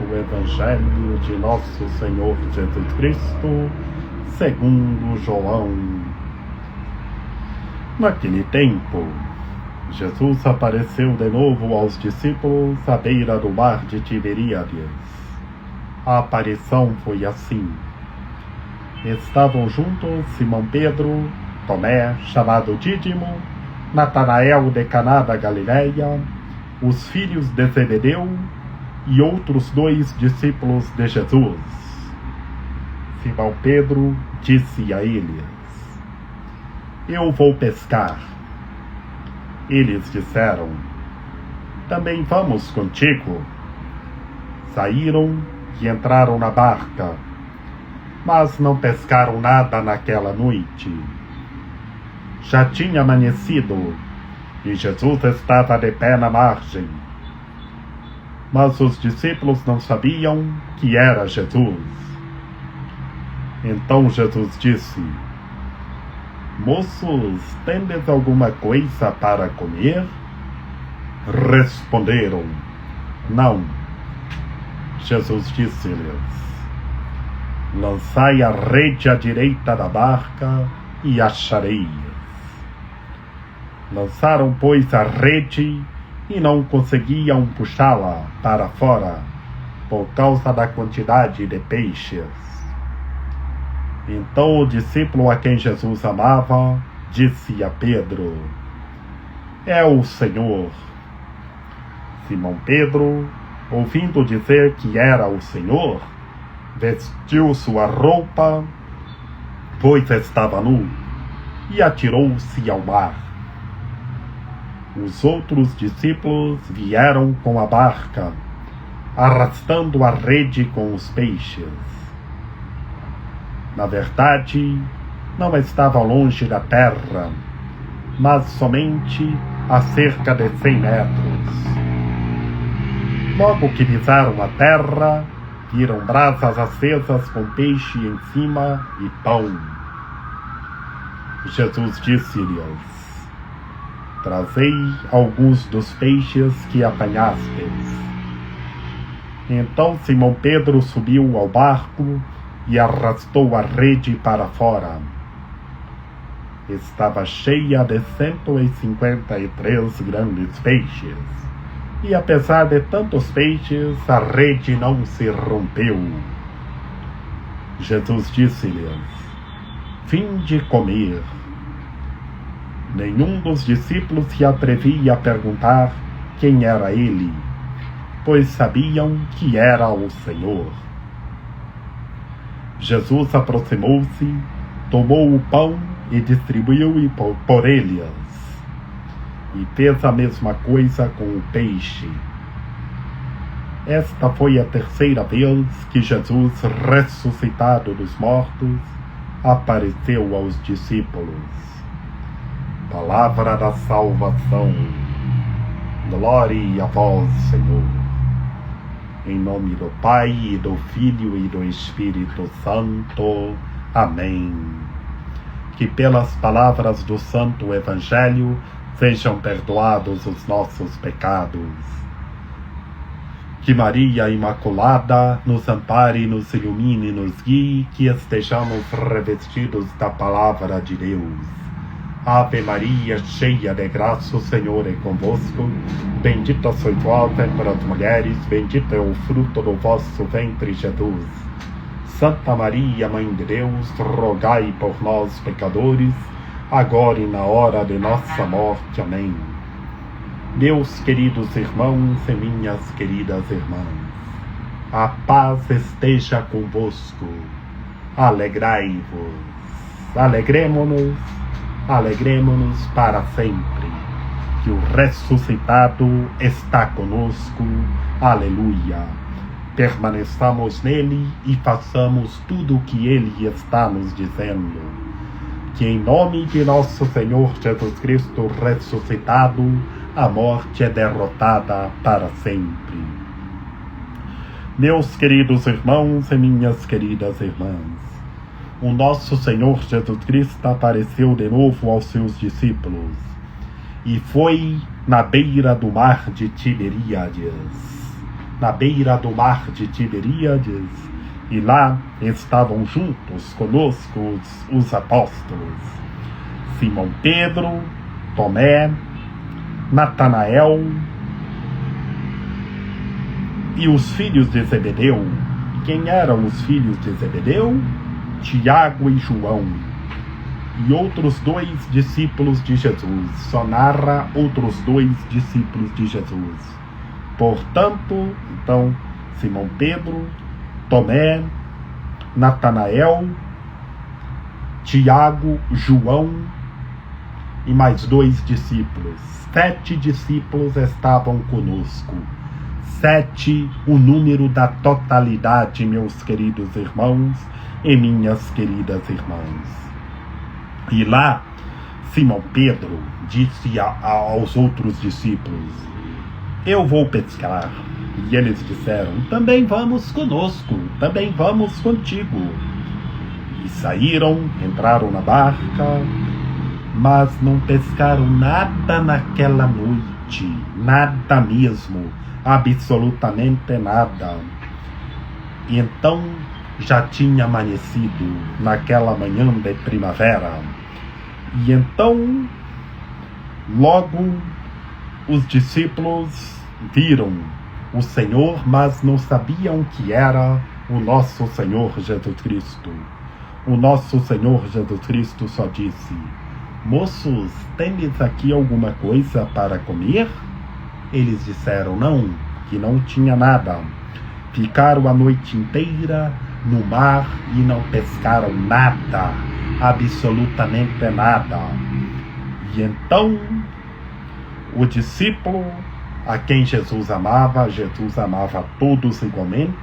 Santo Evangelho de Nosso Senhor Jesus Cristo, segundo João. Naquele tempo, Jesus apareceu de novo aos discípulos à beira do mar de Tiberíades. A aparição foi assim. Estavam juntos Simão Pedro, Tomé, chamado Dídimo, Natanael de Caná da Galileia, os filhos de Zebedeu e outros 2 discípulos de Jesus. Simão Pedro disse a eles: Eu vou pescar. Eles disseram: Também vamos contigo. Saíram e entraram na barca, mas não pescaram nada naquela noite. Já tinha amanhecido e Jesus estava de pé na margem. Mas os discípulos não sabiam que era Jesus. Então Jesus disse: Moços, tendes alguma coisa para comer? Responderam: Não. Jesus disse-lhes: Lançai a rede à direita da barca e achareis. Lançaram, pois, a rede e não conseguiam puxá-la para fora por causa da quantidade de peixes. Então o discípulo a quem Jesus amava disse a Pedro: É o Senhor. Simão Pedro, ouvindo dizer que era o Senhor, vestiu sua roupa, pois estava nu, e atirou-se ao mar. Os outros discípulos vieram com a barca, arrastando a rede com os peixes. Na verdade, não estava longe da terra, mas somente a cerca de 100 metros. Logo que pisaram a terra, viram brasas acesas com peixe em cima e pão. Jesus disse-lhes: Trazei alguns dos peixes que apanhastes. Então Simão Pedro subiu ao barco e arrastou a rede para fora. Estava cheia de 153 grandes peixes, e apesar de tantos peixes, a rede não se rompeu. Jesus disse-lhes: Vinde comer. Nenhum dos discípulos se atrevia a perguntar quem era ele, pois sabiam que era o Senhor. Jesus aproximou-se, tomou o pão e distribuiu por eles, e fez a mesma coisa com o peixe. Esta foi a 3ª vez que Jesus, ressuscitado dos mortos, apareceu aos discípulos. Palavra da salvação. Glória a vós, Senhor. Em nome do Pai, e do Filho e do Espírito Santo. Amém. Que pelas palavras do Santo Evangelho sejam perdoados os nossos pecados. Que Maria Imaculada nos ampare, nos ilumine e nos guie, que estejamos revestidos da Palavra de Deus. Ave Maria, cheia de graça, o Senhor é convosco. Bendita sois vós entre as mulheres, bendito é o fruto do vosso ventre, Jesus. Santa Maria, Mãe de Deus, rogai por nós, pecadores, agora e na hora de nossa morte. Amém. Meus queridos irmãos e minhas queridas irmãs, a paz esteja convosco. Alegrai-vos. Alegremo-nos para sempre, que o ressuscitado está conosco. Aleluia. Permaneçamos nele e façamos tudo o que ele está nos dizendo. Que em nome de nosso Senhor Jesus Cristo ressuscitado, a morte é derrotada para sempre. Meus queridos irmãos e minhas queridas irmãs, o nosso Senhor Jesus Cristo apareceu de novo aos seus discípulos e foi na beira do mar de Tiberíades. na beira do mar de Tiberíades, e lá estavam juntos conosco os apóstolos, Simão Pedro, Tomé, Natanael e os filhos de Zebedeu. Quem eram os filhos de Zebedeu? Tiago e João. E outros 2 discípulos de Jesus. Só narra outros 2 discípulos de Jesus. Portanto, então, Simão Pedro, Tomé, Natanael, Tiago, João e mais 2 discípulos. 7 discípulos estavam conosco. 7, o número da totalidade, meus queridos irmãos e minhas queridas irmãs. E lá, Simão Pedro disse aos outros discípulos: eu vou pescar. E eles disseram: também vamos conosco, também vamos contigo. E saíram, entraram na barca, mas não pescaram nada naquela noite, nada mesmo, absolutamente nada. E então já tinha amanhecido naquela manhã de primavera. E então, logo, os discípulos viram o Senhor, mas não sabiam que era o nosso Senhor Jesus Cristo. O nosso Senhor Jesus Cristo só disse: moços, tendes aqui alguma coisa para comer? Eles disseram não, que não tinha nada. Ficaram a noite inteira no mar e não pescaram nada, absolutamente nada. E então, o discípulo a quem Jesus amava todos igualmente,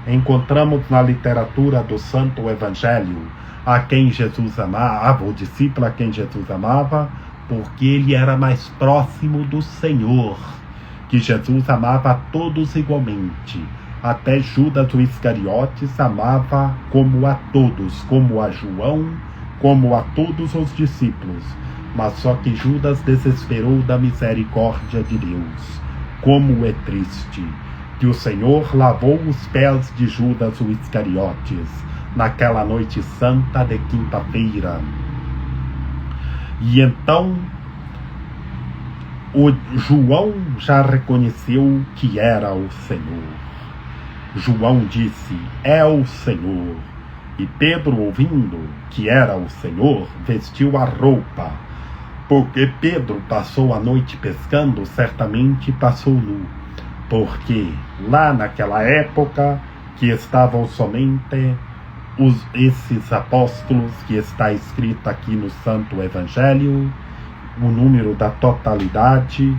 encontramos na literatura do Santo Evangelho a quem Jesus amava, o discípulo a quem Jesus amava, porque ele era mais próximo do Senhor, que Jesus amava a todos igualmente. Até Judas o Iscariotes amava como a todos, como a João, como a todos os discípulos. Mas só que Judas desesperou da misericórdia de Deus. Como é triste que o Senhor lavou os pés de Judas o Iscariotes naquela noite santa de quinta-feira. E então o João já reconheceu que era o Senhor. João disse: é o Senhor. E Pedro, ouvindo que era o Senhor, vestiu a roupa. Porque Pedro passou a noite pescando, certamente passou nu. Porque lá naquela época que estavam somente esses apóstolos que está escrito aqui no Santo Evangelho, o número da totalidade,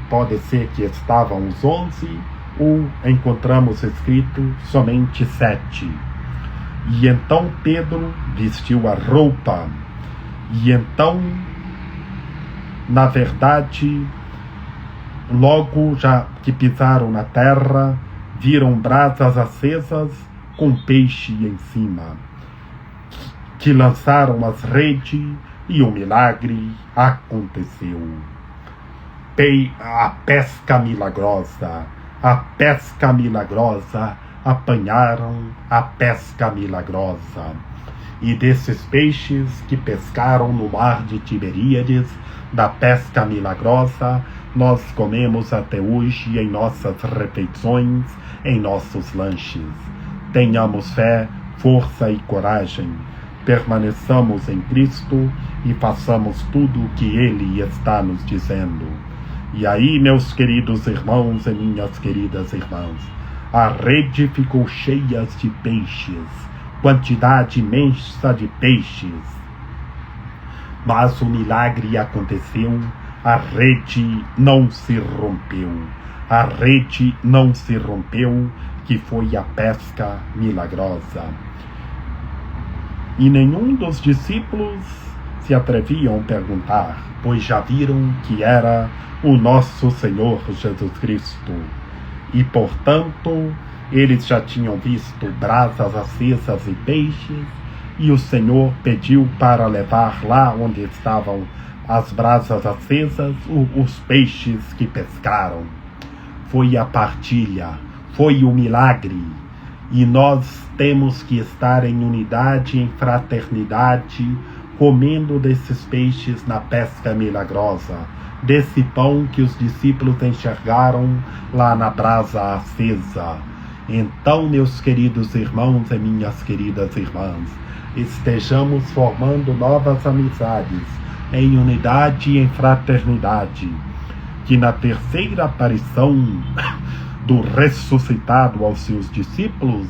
pode ser que estavam os 11, ou encontramos escrito somente 7. E então Pedro vestiu a roupa, e então, na verdade, logo já que pisaram na terra, viram brasas acesas com peixe em cima, que lançaram as redes e o milagre aconteceu. A pesca milagrosa, apanharam a pesca milagrosa. E desses peixes que pescaram no mar de Tiberíades, da pesca milagrosa, nós comemos até hoje em nossas refeições, em nossos lanches. Tenhamos fé, força e coragem. Permaneçamos em Cristo e façamos tudo o que Ele está nos dizendo. E aí, meus queridos irmãos e minhas queridas irmãs, a rede ficou cheia de peixes, quantidade imensa de peixes. Mas o milagre aconteceu, a rede não se rompeu. A rede não se rompeu, que foi a pesca milagrosa. E nenhum dos discípulos se atreviam a perguntar, pois já viram que era o nosso Senhor Jesus Cristo. E, portanto, eles já tinham visto brasas acesas e peixes, e o Senhor pediu para levar lá onde estavam as brasas acesas os peixes que pescaram. foi a partilha, foi o milagre. E nós temos que estar em unidade, em fraternidade, comendo desses peixes na pesca milagrosa, desse pão que os discípulos enxergaram lá na brasa acesa. Então, meus queridos irmãos e minhas queridas irmãs, estejamos formando novas amizades, em unidade e em fraternidade, que na terceira aparição do ressuscitado aos seus discípulos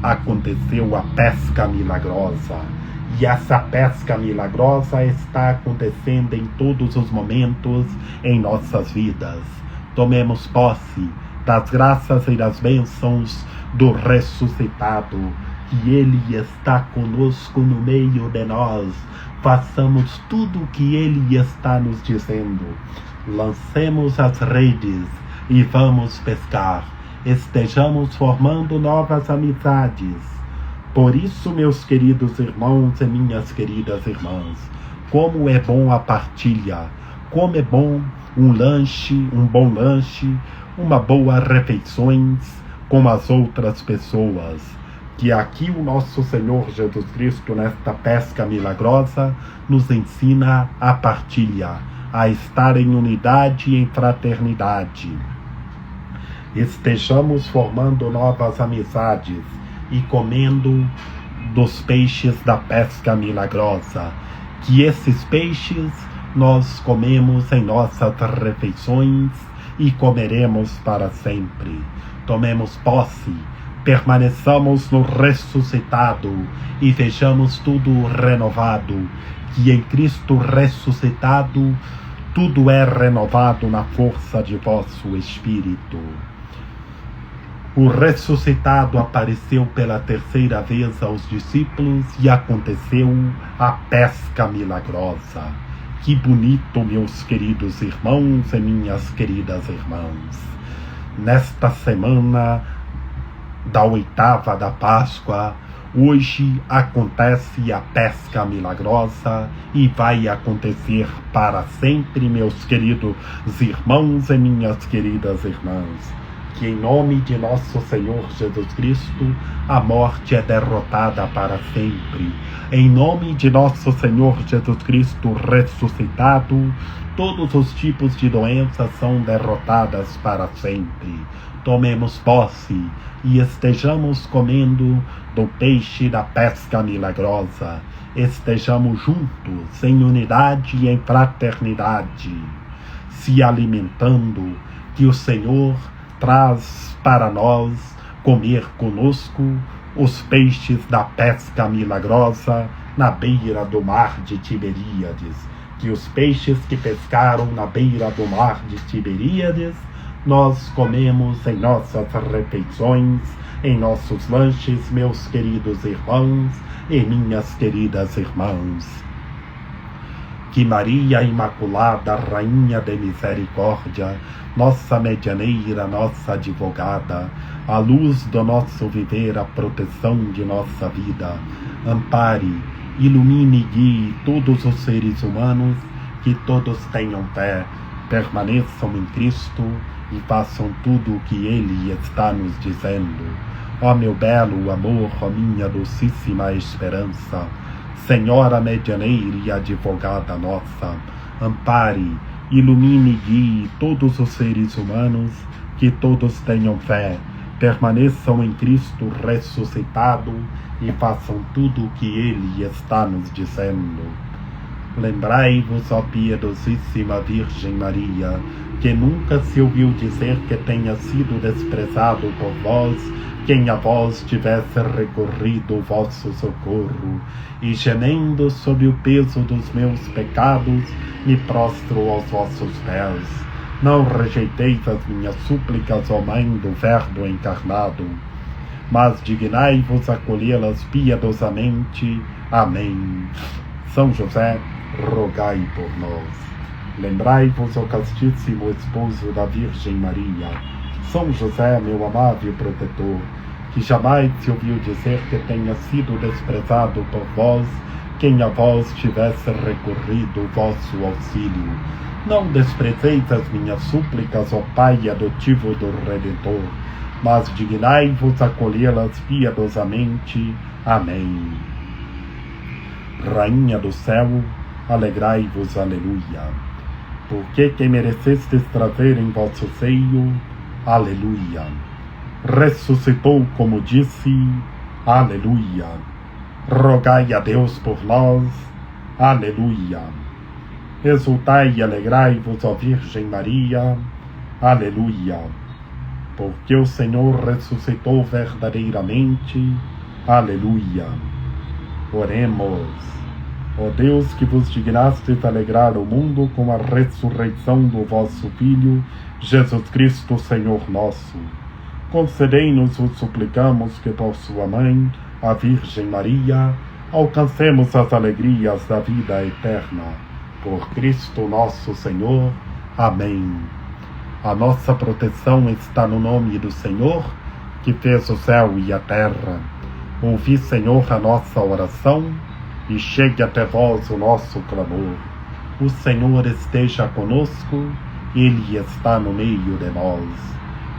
aconteceu a pesca milagrosa. E essa pesca milagrosa está acontecendo em todos os momentos em nossas vidas. Tomemos posse das graças e das bênçãos do ressuscitado, que Ele está conosco no meio de nós. Façamos tudo o que Ele está nos dizendo. Lancemos as redes e vamos pescar. Estejamos formando novas amizades. Por isso, meus queridos irmãos e minhas queridas irmãs, como é bom a partilha, como é bom um bom lanche, uma boa refeições com as outras pessoas, que aqui o nosso Senhor Jesus Cristo, nesta pesca milagrosa, nos ensina a partilha, a estar em unidade e em fraternidade. Estejamos formando novas amizades e comendo dos peixes da pesca milagrosa, que esses peixes nós comemos em nossas refeições e comeremos para sempre. Tomemos posse, permaneçamos no ressuscitado e vejamos tudo renovado, que em Cristo ressuscitado tudo é renovado na força de vosso Espírito. O ressuscitado apareceu pela terceira vez aos discípulos e aconteceu a pesca milagrosa. Que bonito, meus queridos irmãos e minhas queridas irmãs. Nesta semana da oitava da Páscoa, hoje acontece a pesca milagrosa e vai acontecer para sempre, meus queridos irmãos e minhas queridas irmãs. Que em nome de nosso Senhor Jesus Cristo, a morte é derrotada para sempre. Em nome de nosso Senhor Jesus Cristo ressuscitado, todos os tipos de doenças são derrotadas para sempre. Tomemos posse e estejamos comendo do peixe da pesca milagrosa. Estejamos juntos, em unidade e em fraternidade, se alimentando, que o Senhor traz para nós comer conosco os peixes da pesca milagrosa na beira do mar de Tiberíades. Que os peixes que pescaram na beira do mar de Tiberíades, nós comemos em nossas refeições, em nossos lanches, meus queridos irmãos e minhas queridas irmãs. Que Maria Imaculada, Rainha de Misericórdia, nossa medianeira, nossa advogada, a luz do nosso viver, a proteção de nossa vida, ampare, ilumine e guie todos os seres humanos, que todos tenham fé, permaneçam em Cristo e façam tudo o que Ele está nos dizendo. Ó meu belo amor, ó minha docíssima esperança, Senhora medianeira e advogada nossa, ampare, ilumine e guie todos os seres humanos, que todos tenham fé, permaneçam em Cristo ressuscitado e façam tudo o que Ele está nos dizendo. Lembrai-vos, ó piedosíssima Virgem Maria, que nunca se ouviu dizer que tenha sido desprezado por vós quem a vós tivesse recorrido o vosso socorro, e gemendo sob o peso dos meus pecados, me prostro aos vossos pés. Não rejeiteis as minhas súplicas, ó Mãe do Verbo encarnado, mas dignai-vos acolhê-las piedosamente. Amém. São José, rogai por nós. Lembrai-vos, ó castíssimo esposo da Virgem Maria, São José, meu amável protetor, que jamais se ouviu dizer que tenha sido desprezado por vós quem a vós tivesse recorrido o vosso auxílio. Não desprezeis as minhas súplicas, ó Pai adotivo do Redentor, mas dignai-vos acolhê-las piedosamente. Amém. Rainha do céu, alegrai-vos, aleluia, porque quem merecestes trazer em vosso seio, aleluia, ressuscitou como disse, aleluia, rogai a Deus por nós, aleluia, exultai e alegrai-vos, ó Virgem Maria, aleluia, porque o Senhor ressuscitou verdadeiramente, aleluia. Oremos. Ó Deus, que vos dignastes alegrar o mundo com a ressurreição do vosso Filho, Jesus Cristo, Senhor nosso, concedei-nos, vos suplicamos, que por sua mãe, a Virgem Maria, alcancemos as alegrias da vida eterna. Por Cristo nosso Senhor. Amém. A nossa proteção está no nome do Senhor, que fez o céu e a terra. Ouvi, Senhor, a nossa oração, e chegue até vós o nosso clamor. O Senhor esteja conosco, Ele está no meio de nós.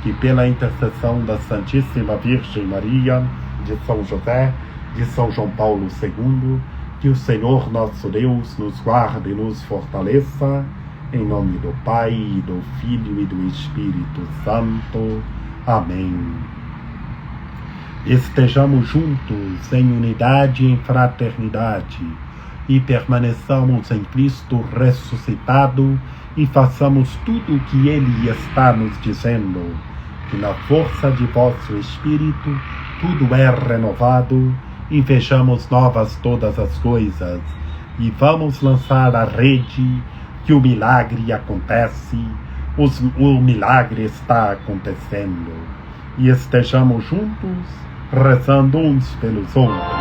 Que pela intercessão da Santíssima Virgem Maria, de São José, de São João Paulo II, que o Senhor nosso Deus nos guarde e nos fortaleça, em nome do Pai, do Filho e do Espírito Santo. Amém. Estejamos juntos em unidade e em fraternidade, e permaneçamos em Cristo ressuscitado, e façamos tudo o que Ele está nos dizendo, que na força de vosso Espírito tudo é renovado, e vejamos novas todas as coisas, e vamos lançar a rede, que o milagre acontece, o milagre está acontecendo, e estejamos juntos, rezando uns pelos outros.